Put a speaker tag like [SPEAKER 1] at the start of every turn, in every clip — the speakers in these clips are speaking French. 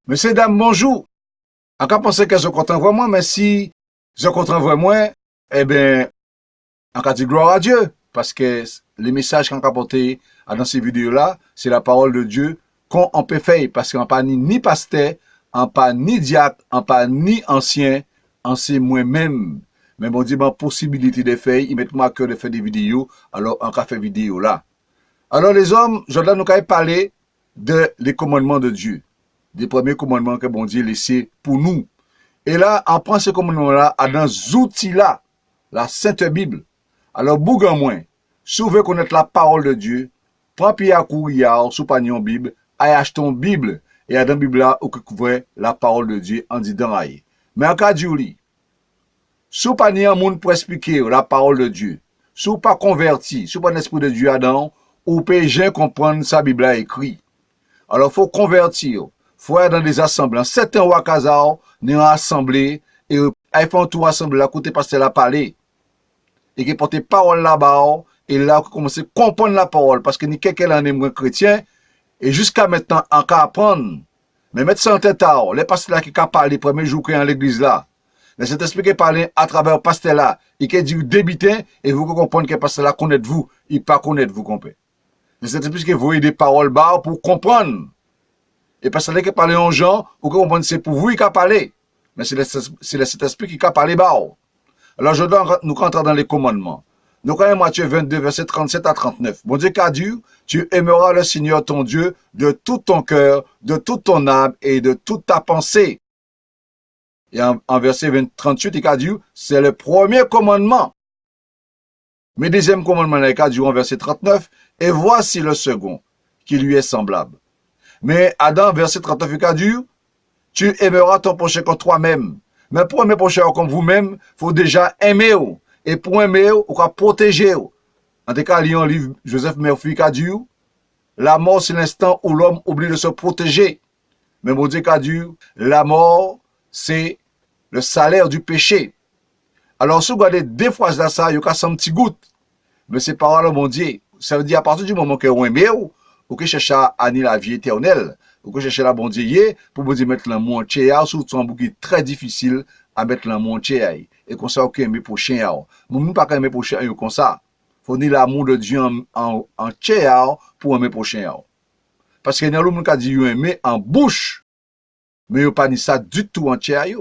[SPEAKER 1] Monsieur, dame, bonjour. En cas penser que je compte vraiment, mais si je compte vraiment, eh bien, en cas dit gloire à Dieu. Parce que les messages qu'on a apportés dans ces vidéos-là, c'est la parole de Dieu qu'on peut faire. Parce qu'on pas ni pasteur, on pas ni diacre, on pas ni ancien, on c'est moi-même. Mais bon Dieu, bon, possibilité de faire, il met moi à cœur de faire des vidéos, alors on a fait vidéo là. Alors les hommes, je dois nous parler des commandements de Dieu. Des premiers commandements que bon Dieu laissé pour nous. Et là, on prend ce commandement-là dans ces outils-là, la Sainte Bible. Alors, bougan moins, si vous voulez connaître la parole de Dieu, prends pied à courir, sous panier Bible, aille acheter une Bible, et dans la Bible-là, vous pouvez la parole de Dieu en disant aïe. Mais en cas de Julie, sous panier un monde pour expliquer la parole de Dieu, sous pas converti, sous pas l'esprit de Dieu Adam, ou peut jamais comprendre sa Bible a écrit. Alors, il faut convertir. Faut aller dans des assemblées. Certains wakazao, ni en assemblée, et ils font tout assemblée, là, côté pasteur la parler. Et qui portent parole là-bas, et là, vous commencez à comprendre la parole, parce que ni quelqu'un en est moins chrétien, et jusqu'à maintenant, en cas apprendre. Mais mettre ça en tête, les pasteurs là qui parlent les premiers jours qu'il y a dans l'église là, mais c'est expliqué parler à travers le pasteur là, et qui dit débuter, et vous comprenez que le pasteur là connaît vous, il pas connaît vous, comprenez. Mais c'est expliqué vous voyez des paroles bas pour comprendre. Et parce que qui parle aux gens, vous comprenez, c'est pour vous qui a parlé. Mais c'est le Saint-Esprit qui a parlé bas. Alors, je dois nous rentrer dans les commandements. Nous connaissons Matthieu 22, versets 37 à 39. Bon Dieu qu'a dit, tu aimeras le Seigneur ton Dieu de tout ton cœur, de toute ton âme et de toute ta pensée. Et en verset 38, il a dit, c'est le premier commandement. Mais deuxième commandement, il a dit en verset 39, et voici le second, qui lui est semblable. Mais Adam, verset 39, il a dit, tu aimeras ton prochain comme toi-même. Mais pour aimer prochain comme vous-même, il faut déjà aimer. Et pour aimer, il faut protéger. En tout cas, il y a un livre, Joseph Murphy, qui a dit, la mort, c'est l'instant où l'homme oublie de se protéger. Mais mon Dieu qui a dit, la mort, c'est le salaire du péché. Alors, si vous regardez deux fois ça, il y a un petit goutte. Mais c'est parole de mon Dieu. Ça veut dire, à partir du moment que vous aimez, ou que cherchez à nier la vie éternelle, ou que cherchez la bon Dieu, pour vous dire mettre l'amour entier, surtout un bouquet très difficile à mettre l'amour entier. Et comme ça, vous aimez pour chien. Nous ne pas aimer pour chien comme ça. Il faut dire l'amour de Dieu en entier pour aimer pour chien. Parce que dans le monde qui dit aimer en bouche, mais il pas dit ça du tout entier.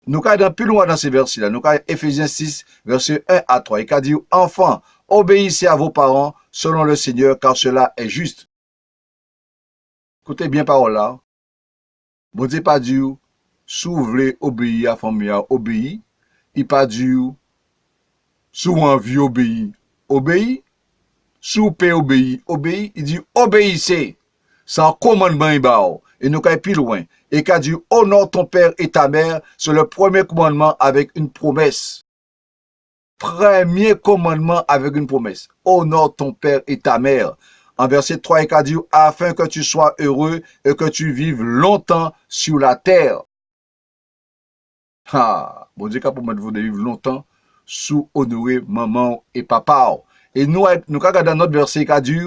[SPEAKER 1] Nous allons plus loin dans ces versets-là. Nous allons Éphésiens 6, versets 1 à 3. Il a dit, enfants, obéissez à vos parents selon le Seigneur, car cela est juste. Écoutez bien parole là. Bon Dieu pas dit, si vous voulez obéir à la famille, obéir. Il pas dit, si vous avez envie obéir, obéir. Si vous pouvez obéir, obéir. Il dit, obéissez. C'est un commandement. Et nous allons plus loin. Et qu'a dit, honore ton père et ta mère, c'est le premier commandement avec une promesse. Premier commandement avec une promesse. Honore ton père et ta mère. En verset 3, il a dit, afin que tu sois heureux et que tu vives longtemps sur la terre. Ah, bon Dieu, pour vous de vivre longtemps sous honorer maman et papa. Et nous regardons notre verset, il a dit,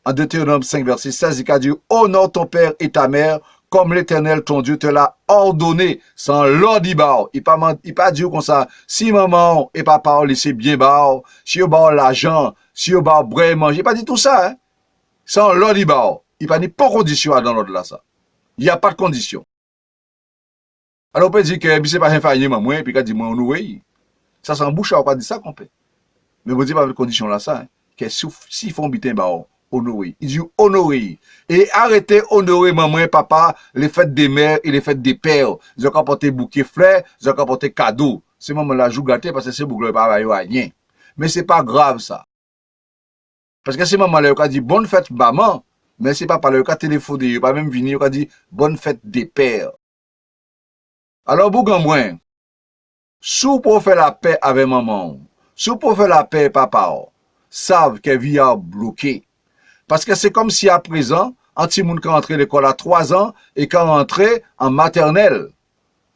[SPEAKER 1] en Deutéronome 5, verset 16, il a dit, honore ton père et ta mère, comme l'Éternel, ton Dieu, te l'a ordonné, sans l'ordre. Il pas dit comme ça, si maman et papa laissent bien bas, si vous avez l'argent, si vous avez bread manger, il pas dit tout ça, hein. Sans l'ordre. Il pas dit pas condition dans l'ordre là, ça. Il n'y a pas de condition. Alors, on peut dire que c'est pas un faillier, moi, puis il dit, moi, on oui. Ça, c'est en bouche, on pas dire ça qu'on peut. Mais vous dites pas de condition là, ça, hein. Que s'ils font bitin, honorer. Il dit honorer. Et arrêtez honorer maman et papa, les fêtes des mères et les fêtes des pères. Ils ont apporté bouquet fleurs, ils ont apporté cadeaux. C'est maman la joue gâtée parce que c'est boucle pas rien. Mais c'est pas grave ça. Parce que c'est maman là qui a dit bonne fête maman, mais c'est pas par le cas téléphoné, il pas même venir, il a dit bonne fête des pères. Alors bougan moins. Sous pour faire la paix avec maman, sous pour faire la paix avec papa, savent que vie a bloqué. Parce que c'est comme si à présent, un petit monde qui rentré à l'école à 3 ans et qui rentré en maternelle.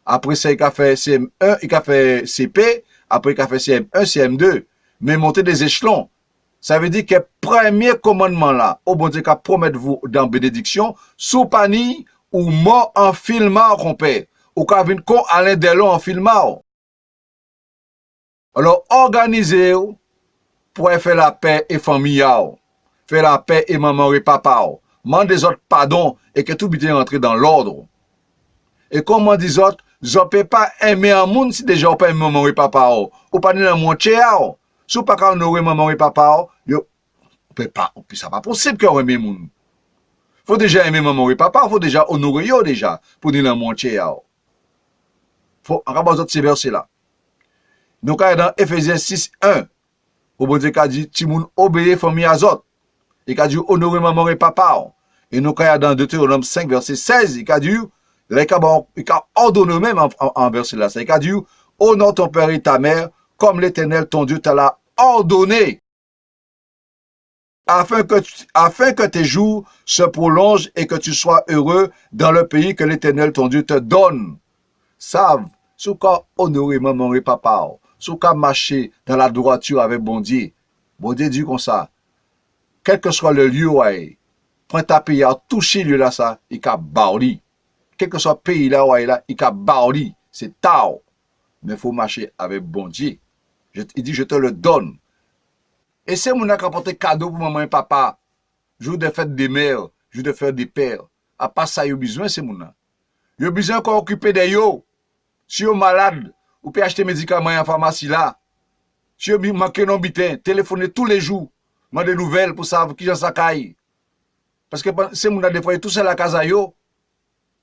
[SPEAKER 1] Après ça, il a fait CM1, il a fait CP, après il a fait CM1, CM2. Mais monter des échelons. Ça veut dire que le premier commandement là, au bon Dieu qui promet vous dans bénédiction, sous pani ou mort en filmant qu'on paie. Ou qu'à venir con Alain Delon en filmant. Alors, organisez-vous pour faire la paix et famille. Faire la paix et maman et papa. Mandez des autres pardon et que tout bien rentre dans l'ordre. Et comme on dit autres, je ne peux pas aimer un monde si déjà on peut aimer maman et papa. Ou pas dans mon chéa. Si on ne peut pas honorer maman et papa, yo, on peut pas. Puis ça pas possible qu'on aime monde. Faut déjà aimer maman et papa, faut déjà honorer yo déjà pour dire dans mon chéa. Faut encore d'autres ces versets là. Donc dans Ephésiens 6:1, au bon Dieu qui a dit Timoun obéir famille à autres. Il a dit honorer maman et papa. Et nous quand dans Deutéronome 5 verset 16, il a dit il a ordonné même en verset là, il a dit honore ton père et ta mère comme l'Éternel ton Dieu t'a l'a ordonné. Afin que tes jours se prolongent et que tu sois heureux dans le pays que l'Éternel ton Dieu te donne. Savent, sous quoi honorer maman et papa, sous quoi marcher dans la droiture avec bon Dieu. Bon Dieu dit comme ça, quel que soit le lieu où il prends ta pays à toucher lieu là ça, il a bauli. Quel que soit le pays là où il là, il a bauli. C'est tard. Mais il faut marcher avec bon Dieu. Il dit, je te le donne. Et c'est mon qui a apporté cadeau pour maman et papa. Jour de fête des mères, jour de fête des pères. À part ça, il y a besoin, c'est mon. Il y a besoin qu'on occupe de yo. Si vous êtes malade, vous pouvez acheter des médicaments en pharmacie là. Si vous manquez un bitin, téléphonez tous les jours. Mandez des nouvelles pour savoir qui j'en sacaille. Parce que c'est mon des fois tout seul à casa yo.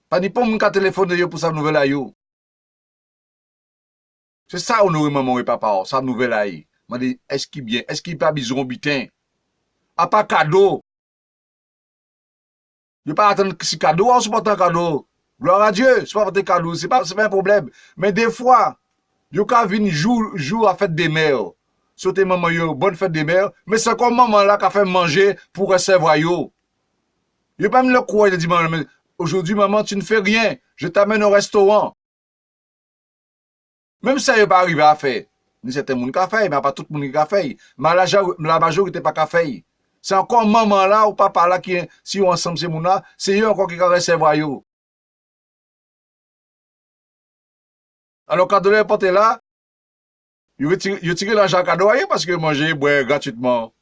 [SPEAKER 1] Pas ni pour mon cas téléphoner yo pour sa nouvelle à yo. C'est ça honorer maman et papa, sa nouvelle à yo. Mandez est-ce qu'il bien, est-ce qu'il pas besoin bitin. A pas cadeau. Ne pas attendre si cadeau ou pas un cadeau. Gloire à Dieu, c'est pas votre cadeau, c'est pas un problème. Mais des fois, yo ka vin jour à fête des mères. Sauter maman yo, bonne fête des mères, mais c'est comme maman là qui a fait manger pour recevoir yo. Yo pas me le croire, il dit aujourd'hui maman, tu ne fais rien, je t'amène au restaurant. Même ça yo pas arrivé à faire. Ni certains moun ka fait, mais pas tout le monde qui a fait. Mais la majorité pas ka fait. C'est encore maman là ou papa là qui si on ensemble c'est moun là, c'est eux encore qui ka recevoir yo. Alors, quand on est porté là, il tire l'argent cadeau parce que manger, boire gratuitement.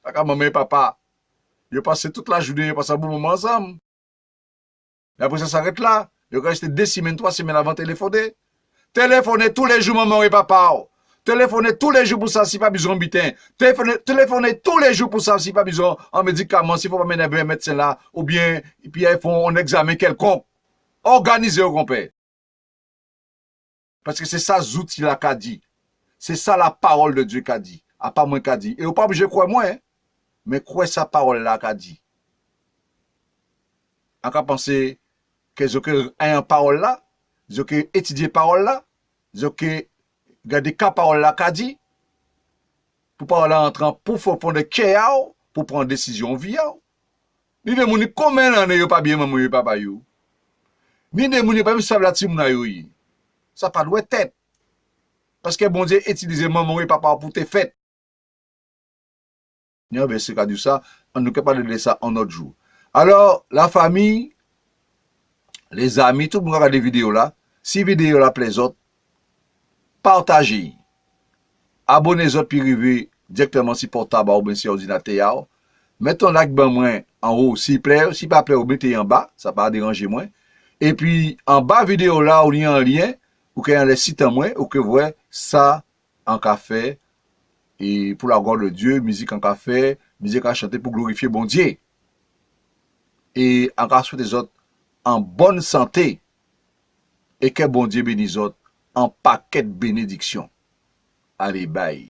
[SPEAKER 1] Avec maman et papa. Il passe toute la journée, il passe un bon moment ensemble. Et après, ça s'arrête là. Il reste 2 semaines, 3 semaines avant de téléphoner. Téléphonez tous les jours, maman et papa. Téléphonez tous les jours pour ça, si pas besoin de bitin. Téléphonez tous les jours pour ça, si pas besoin en médicaments, s'il faut pas mener un médecin là, ou bien, et puis ils font un examen quelconque. Organisez au compère. Parce que c'est ça, Zouti la qu'a dit. C'est ça la parole de Dieu qu'a dit. À pas moi qu'a dit. Et vous pas obligé de croire moi, hein? Mais croire sa parole là qu'a dit. On peut penser que j'ai une parole là, j'ai étudié parole là, j'ai regardé quelle parole là qu'a dit. Pour parole là entrant pour faire de cœur, pour prendre décision via. Ni de mouni combien d'années yo pas bien maman yo papa yo. Ni de mouni pas même savent la timna yo. Ça pas doit tête. Parce que bon Dieu utilise maman et papa pour tes fêtes. Il y a un verset qui a dit ça, on ne peut pas parler de ça un autre jour. Alors, la famille, les amis, tout le monde regarde des vidéos là. Si vidéo là plaît autres, partagez. Abonnez les autres puis arrivez directement sur portable ou bien sur ordinateur. Mettez un like ben moins en haut s'il plaît, si pas plaît, vous mettez en bas, ça va pas déranger moins. Et puis en bas vidéo là, il y a un lien ou qu'il y a les sites en moins ou que vous voyez ça en café et pour la gloire de Dieu, musique en café, musique à chanter pour glorifier bon Dieu. Et encore souhaiter les autres en bonne santé et que bon Dieu bénisse autres en paquet de bénédictions. Allez, bye.